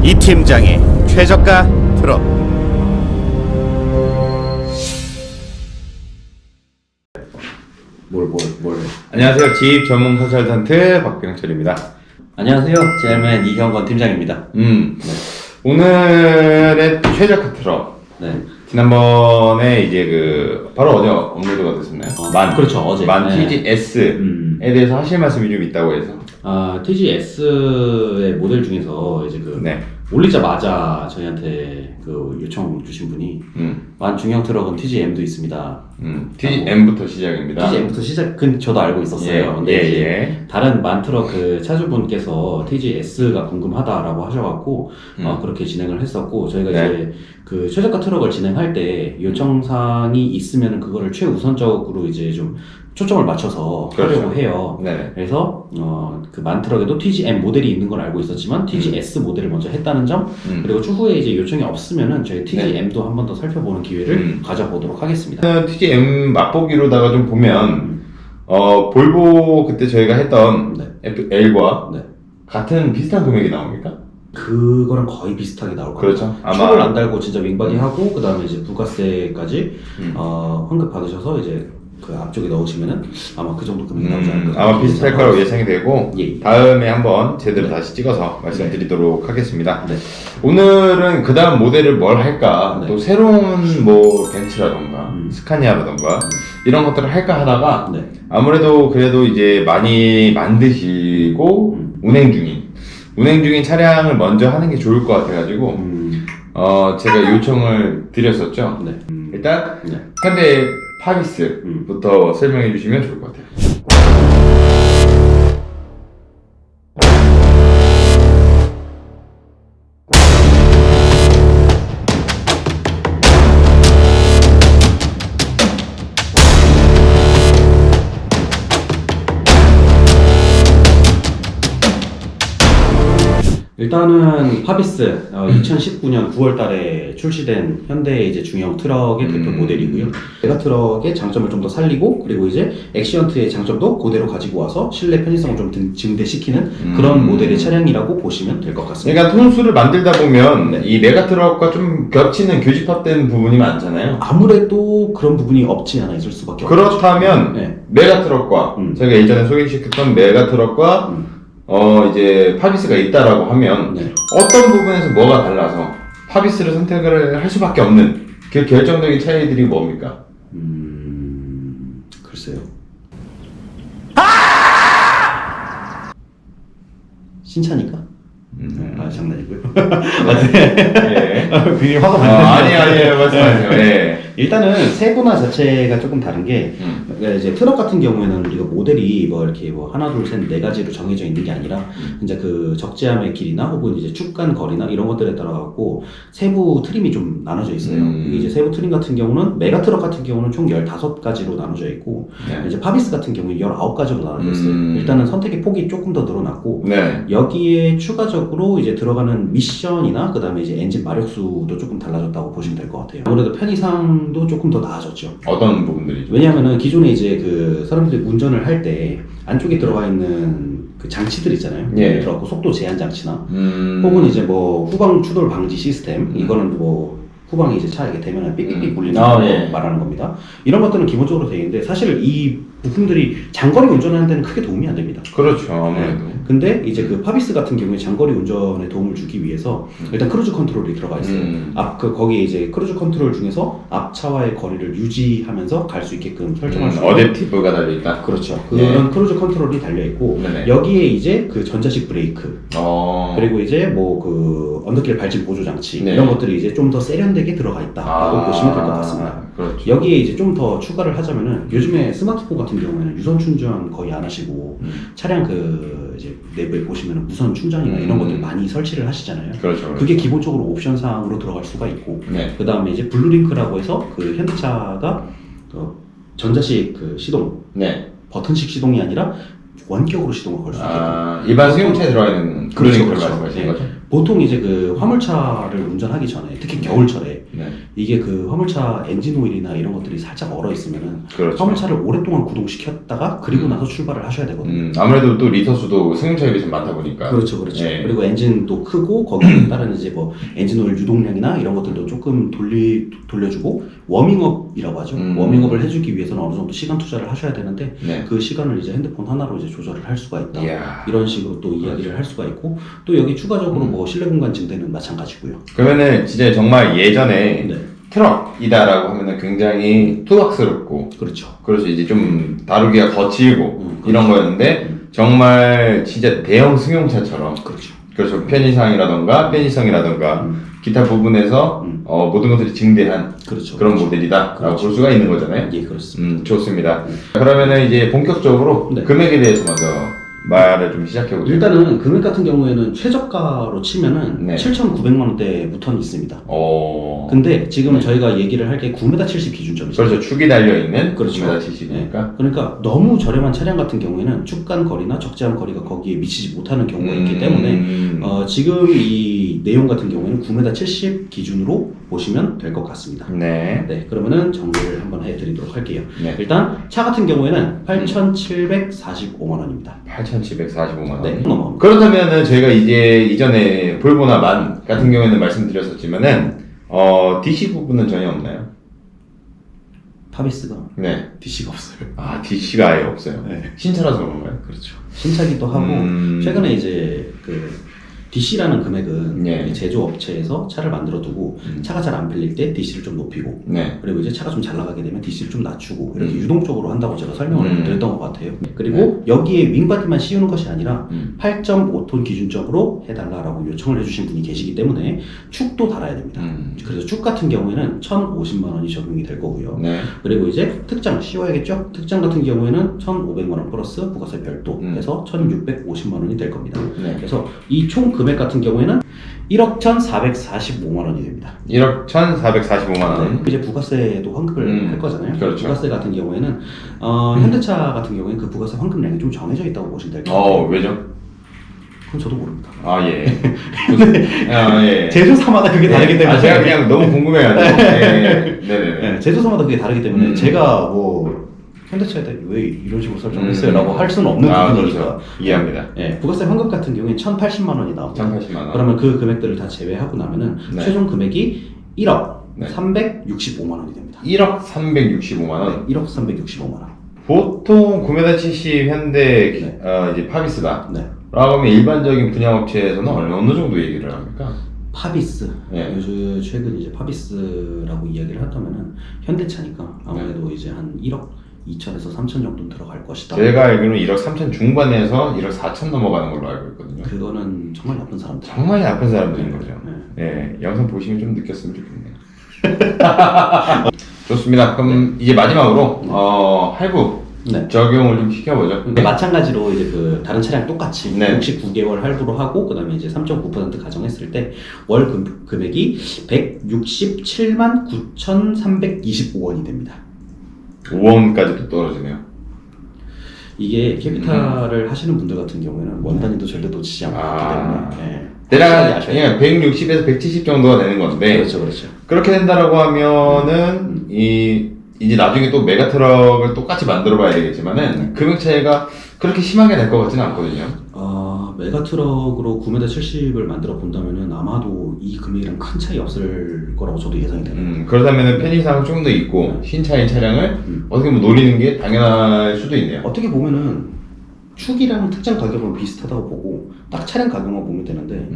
이 팀장의 최저가 트롯. 뭘. 안녕하세요. 지입 전문 컨설턴트 박병철입니다. 안녕하세요. 제일맨 이경건 팀장입니다. 오늘의 최저가 트롯. 네. 지난번에 이제 바로 어제 업로드가 됐었나요? 그렇죠. 어제. 만 네. TGS에 대해서 하실 말씀이 좀 있다고 해서. TGS의 모델 중에서 이제 네. 올리자마자 저희한테 요청 주신 분이 만 중형 트럭은 TGM도 있습니다. TGM부터 시작입니다. TGM부터 시작은 저도 알고 있었어요. 근데 이제 다른 만 트럭 차주분께서 TGS가 궁금하다라고 하셔갖고 그렇게 진행을 했었고 저희가 이제 최저가 트럭을 진행할 때 요청사항이 있으면 그거를 최우선적으로 이제 좀 초점을 맞춰서 하려고 해요. 네. 그래서 만 트럭에도 TGM 모델이 있는 걸 알고 있었지만 TGS 모델을 먼저 했다는 점 그리고 추후에 이제 요청이 없으면은 저희 TGM도 한 번 더 살펴보는 기회를 가져보도록 하겠습니다. TGM 맛보기로다가 좀 보면 볼보 그때 저희가 했던 L과 같은 비슷한 금액이 나옵니까? 그거랑 거의 비슷하게 나올 거예요. 그렇죠. 추를 안 달고 진짜 윙바디 하고 그 다음에 이제 부가세까지 환급 받으셔서 이제 그 앞쪽에 넣으시면은 아마 그 정도 금액이 나오지 않을까. 아마 비슷할 거라고 예상이 되고 예. 다음에 한번 제대로 다시 찍어서 말씀드리도록 하겠습니다. 네. 오늘은 그 다음 모델을 뭘 할까 네. 또 새로운 벤츠라던가 스카니아라던가 이런 것들을 할까 하다가 아무래도 그래도 이제 많이 만드시고 운행 중인 차량을 먼저 하는 게 좋을 것 같아가지고 제가 요청을 드렸었죠. 일단 현대 파비스부터 설명해 주시면 좋을 것 같아요. 일단은 파비스 2019년 9월 달에 출시된 현대의 이제 중형 트럭의 대표 모델이고요. 메가 트럭의 장점을 좀 더 살리고 그리고 이제 액시언트의 장점도 그대로 가지고 와서 실내 편의성을 좀 증대시키는 그런 모델의 차량이라고 보시면 될 것 같습니다. 그러니까 통수를 만들다 보면 이 메가 트럭과 좀 겹치는 교집합된 부분이 많잖아요. 아무래도 그런 부분이 없지 않아 있을 수밖에 없죠. 그렇다면 메가 트럭과 저희가 예전에 소개시켰던 메가 트럭과 이제 파비스가 있다라고 하면 어떤 부분에서 뭐가 달라서 파비스를 선택을 할 수밖에 없는 그 결정적인 차이들이 뭡니까? 글쎄요. 신차니까? 장난이고요. 괜히 화가 많이 아니에요. 말씀하세요. 일단은 세분화 자체가 조금 다른 게 이제 트럭 같은 경우에는 우리가 모델이 이렇게 하나 둘 셋 네 가지로 정해져 있는 게 아니라 이제 그 적재함의 길이나 혹은 이제 축간 거리나 이런 것들에 따라 갖고 세부 트림이 좀 나눠져 있어요. 이제 세부 트림 같은 경우는 메가 트럭 같은 경우는 총 15가지로 나눠져 있고 이제 파비스 같은 경우는 19가지로 나눠져 있어요. 일단은 선택의 폭이 조금 더 늘어났고 여기에 추가적으로 이제 들어가는 미션이나 그 다음에 이제 엔진 마력수도 조금 달라졌다고 보시면 될 것 같아요. 아무래도 편의상도 조금 더 나아졌죠. 어떤 부분들이죠? 왜냐하면은 기존에 이제 그 사람들이 운전을 할 때 안쪽에 들어가 있는 그 장치들 있잖아요. 들어가고 속도 제한 장치나 혹은 이제 후방 추돌 방지 시스템 이거는 후방에 이제 차 이렇게 대면에 삑삑삑 울리는 거 말하는 겁니다. 이런 것들은 기본적으로 되어 있는데 사실 이 부품들이 장거리 운전하는 데는 크게 도움이 안 됩니다. 그렇죠. 아무래도. 근데 이제 그 파비스 같은 경우에 장거리 운전에 도움을 주기 위해서 일단 크루즈 컨트롤이 들어가 있어요. 거기에 이제 크루즈 컨트롤 중에서 앞차와의 거리를 유지하면서 갈 수 있게끔 설정할 수 있는 어댑티브가 달려있다. 그렇죠. 그런 크루즈 컨트롤이 달려있고 여기에 이제 그 전자식 브레이크 그리고 이제 그 언더길 발진 보조 장치 이런 것들이 이제 좀 더 세련되게 들어가 있다라고 보시면 될 것 같습니다. 그렇죠. 여기에 이제 좀 더 추가를 하자면은 요즘에 스마트폰 같은 경우에는 유선 충전 거의 안 하시고 차량 이제 내부에 보시면은 무선 충전이나 이런 것들 많이 설치를 하시잖아요. 그렇죠. 그게 기본적으로 옵션 사항으로 들어갈 수가 있고 그 다음에 이제 블루링크라고 해서 그 현대차가 전자식 시동 버튼식 시동이 아니라 원격으로 시동을 걸 수 있게끔. 일반 수용차에 들어가 있는 그런 걸 말씀하시는 네. 거죠? 보통 이제 그 화물차를 운전하기 전에 특히 겨울철에 네. 이게 그 화물차 엔진 오일이나 이런 것들이 살짝 얼어 있으면은 그렇죠. 화물차를 오랫동안 구동시켰다가 그리고 나서 출발을 하셔야 되거든요. 아무래도 또 리터 수도 승용차에 비해서 많다 보니까. 그렇죠. 네. 그리고 엔진도 크고 거기에 따른 이제 뭐 엔진 오일 유동량이나 이런 것들도 조금 돌려주고 워밍업이라고 하죠. 워밍업을 해주기 위해서는 어느 정도 시간 투자를 하셔야 되는데 네. 그 시간을 이제 핸드폰 하나로 이제 조절을 할 수가 있다. 이야. 이런 식으로 또 이야기를 할 수가 있고 또 여기 추가적으로 뭐 실내 공간 증대는 마찬가지고요. 그러면은 진짜 정말 예전에 네. 트럭이다라고 하면은 굉장히 투박스럽고 그렇죠. 그래서 이제 좀 다루기가 거칠고 이런 그렇죠. 거였는데 정말 진짜 대형 승용차처럼 그렇죠. 그래서 편의성이라던가 기타 부분에서 모든 것들이 증대한 그렇죠. 그런 그렇죠. 모델이다라고 그렇죠. 볼 수가 있는 거잖아요. 예, 그렇습니다. 좋습니다. 그러면은 이제 본격적으로 네. 금액에 대해서 먼저 말을 좀 시작해보죠. 일단은 금액 같은 경우에는 최저가로 치면은 네. 7,900만 원대부터는 있습니다. 어. 근데 지금 네. 저희가 얘기를 할 게 9m 70 기준점이죠. 그렇죠. 축이 달려있는 그렇죠. 9m70이니까. 그러니까 너무 저렴한 차량 같은 경우에는 축간 거리나 적재한 거리가 거기에 미치지 못하는 경우가 있기 때문에 지금 이 내용 같은 경우에는 9m 70 기준으로 보시면 될 것 같습니다. 네. 네, 그러면은 정리를 한번 해드리도록 할게요. 네. 일단 차 같은 경우에는 8,745만 원입니다. 8,745만 원. 네, 넘어갑니다. 그렇다면은 저희가 이제 이전에 볼보나 만 같은 경우에는 말씀드렸었지만은 DC 부분은 전혀 없나요? 파비스가 네. DC가 없어요. 아, DC가 아예 없어요. 네. 신차라서 그런가요? 그렇죠. 신차기도 하고 최근에 이제 그 DC라는 금액은 네. 이 제조업체에서 차를 만들어 두고 차가 잘 안 팔릴 때 DC를 좀 높이고 네. 그리고 이제 차가 좀 잘 나가게 되면 DC를 좀 낮추고 이렇게 유동적으로 한다고 제가 설명을 드렸던 것 같아요. 그리고 여기에 윙바디만 씌우는 것이 아니라 8.5톤 기준적으로 해달라라고 요청을 해주신 분이 계시기 때문에 축도 달아야 됩니다. 그래서 축 같은 경우에는 1,050만 원이 적용이 될 거고요. 네. 그리고 이제 특장 씌워야겠죠? 특장 같은 경우에는 1,500만 원 플러스 부가세 별도 해서 1,650만 원이 될 겁니다. 네. 그래서 이 총 금액 같은 경우에는 1억 1,445만 원이 됩니다. 1억 1,445만 원. 네. 이제 부가세도 환급을 할 거잖아요. 그렇죠. 부가세 같은 경우에는 현대차 같은 경우에는 그 부가세 환급량이 좀 정해져 있다고 보시면 될 것 같아요. 왜죠? 그건 저도 모릅니다. 아, 예. 아, 예. 제조사마다 그게 다르기 때문에 제가 그냥 너무 궁금해가지고. 네. 네네네. 네, 제조사마다 그게 다르기 때문에 제가 뭐 현대차에 대해 왜 이런 식으로 설정했어요? 라고 할 수는 없는 부분이니까. 그렇죠. 이해합니다. 네, 부가세 환급 같은 경우에 1,080만 원이 나옵니다. 1,080만 원. 그러면 그 금액들을 다 제외하고 나면은 네. 최종 금액이 1억 네. 365만 원이 됩니다. 1억 365만 원. 네, 1억 365만 원. 보통 9m70 현대 네. 이제 파비스다. 네. 라고 하면 일반적인 분양업체에서는 어느 정도 얘기를 합니까? 파비스. 네. 요즘 최근 이제 파비스라고 이야기를 한다면은 현대차니까 아무래도 이제 한 1억 2천에서 3천 정도 들어갈 것이다. 제가 알기로는 1억 3천 중반에서 1억 4천 넘어가는 걸로 알고 있거든요. 그거는 정말 나쁜 사람들. 정말 나쁜 사람들인 거죠. 네. 네, 영상 보시면 좀 느꼈으면 좋겠네요. 좋습니다. 그럼 이제 마지막으로 할부 네. 적용을 좀 시켜보죠. 근데 마찬가지로 이제 그 다른 차량 똑같이 네. 69개월 할부로 하고 그다음에 이제 3.9% 가정했을 때 월 금액이 167만 9,325원이 됩니다. 5원까지도 떨어지네요. 이게 캐피탈을 하시는 분들 같은 경우에는 원 단위도 절대 놓치지 않고 있기 때문에 네. 대략 아셔야 그냥 160에서 170 정도가 되는 건데 그렇죠. 그렇게 된다라고 하면은 이제 나중에 또 메가트럭을 똑같이 만들어 봐야 되겠지만은 금액 차이가 그렇게 심하게 될 것 같지는 않거든요. 메가트럭으로 9m 70을 만들어 본다면은 아마도 이 금액이랑 큰 차이 없을 거라고 저도 예상이 되네요. 그렇다면은 편의상은 좀 더 있고 신차인 차량을 어떻게 보면 노리는 게 당연할 수도 있네요. 어떻게 보면은 축이랑 특장 가격은 비슷하다고 보고 딱 차량 가격만 보면 되는데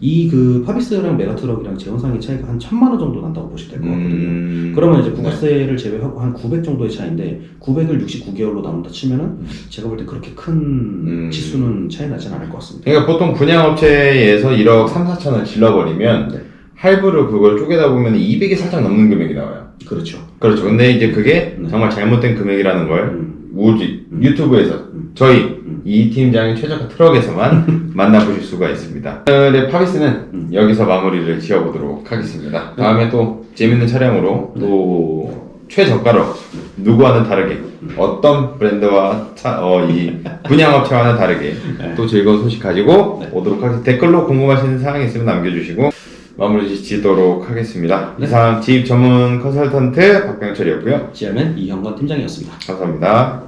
이 그 파비스랑 메가트럭이랑 재원상의 차이가 한 1,000만 원 정도 난다고 보시면 될 것 같거든요. 그러면 이제 부가세를 제외하고 한 900 정도의 차이인데 900을 69개월로 나눈다 치면은 제가 볼 때 그렇게 큰 치수는 차이 나진 않을 것 같습니다. 그러니까 보통 분양업체에서 1억 3, 4천을 질러버리면 네. 할부를 그걸 쪼개다 보면 200이 살짝 넘는 금액이 나와요. 그렇죠. 그렇죠. 근데 이제 그게 네. 정말 잘못된 금액이라는 걸 우지 유튜브에서 저희 이 팀장의 최저가 트럭에서만 만나보실 수가 있습니다. 오늘의 파비스는 여기서 마무리를 지어보도록 하겠습니다. 다음에 또 재밌는 차량으로 또 최저가로 누구와는 다르게 어떤 브랜드와 이 분양업체와는 다르게 또 즐거운 소식 가지고 오도록 하겠습니다. 댓글로 궁금하신 사항이 있으면 남겨주시고 마무리 지도록 하겠습니다. 이상 집 전문 컨설턴트 박병철이었고요. 지하면 이형건 팀장이었습니다. 감사합니다.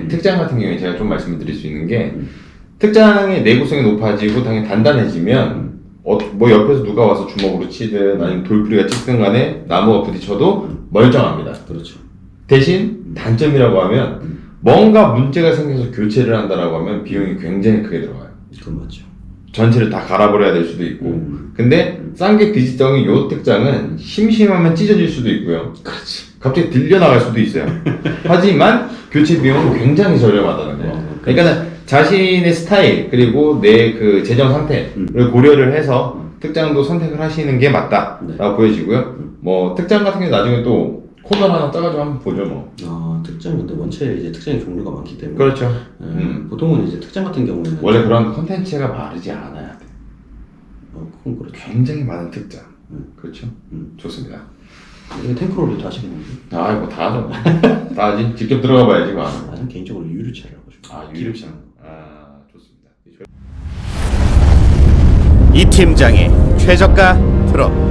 특장 같은 경우에 제가 좀 말씀을 드릴 수 있는 게 특장의 내구성이 높아지고 당연히 단단해지면 뭐 옆에서 누가 와서 주먹으로 치든 아니면 돌풀이가 찍든 간에 나무가 부딪혀도 멀쩡합니다. 그렇죠. 대신 단점이라고 하면 뭔가 문제가 생겨서 교체를 한다라고 하면 비용이 굉장히 크게 들어가요. 그건 맞죠. 전체를 다 갈아버려야 될 수도 있고 근데 싼게 디지털인 요 특장은 심심하면 찢어질 수도 있고요. 그렇지. 갑자기 들려나갈 수도 있어요. 하지만 교체 비용은 굉장히 저렴하다는 거. 그러니까 자신의 스타일 그리고 내 그 재정 상태를 고려를 해서 특장도 선택을 하시는 게 맞다라고 보여지고요. 뭐 특장 같은 게 나중에 또 코너 하나 짜가지고 한번 보죠 뭐. 특장 근데 원체 이제 특장의 종류가 많기 때문에. 그렇죠. 보통은 이제 특장 같은 경우에는 원래 그런 컨텐츠가 마르지 않아야 돼. 그건 그렇죠. 굉장히 많은 특장. 그렇죠. 좋습니다. 이거 탱크롤도 하시겠는데? 뭐 다 하죠. 다 하지. 직접 들어가 봐야지. 나는 개인적으로 유류차를 하고 싶어. 유립상. 좋습니다. 이 팀장의 최저가 트롯.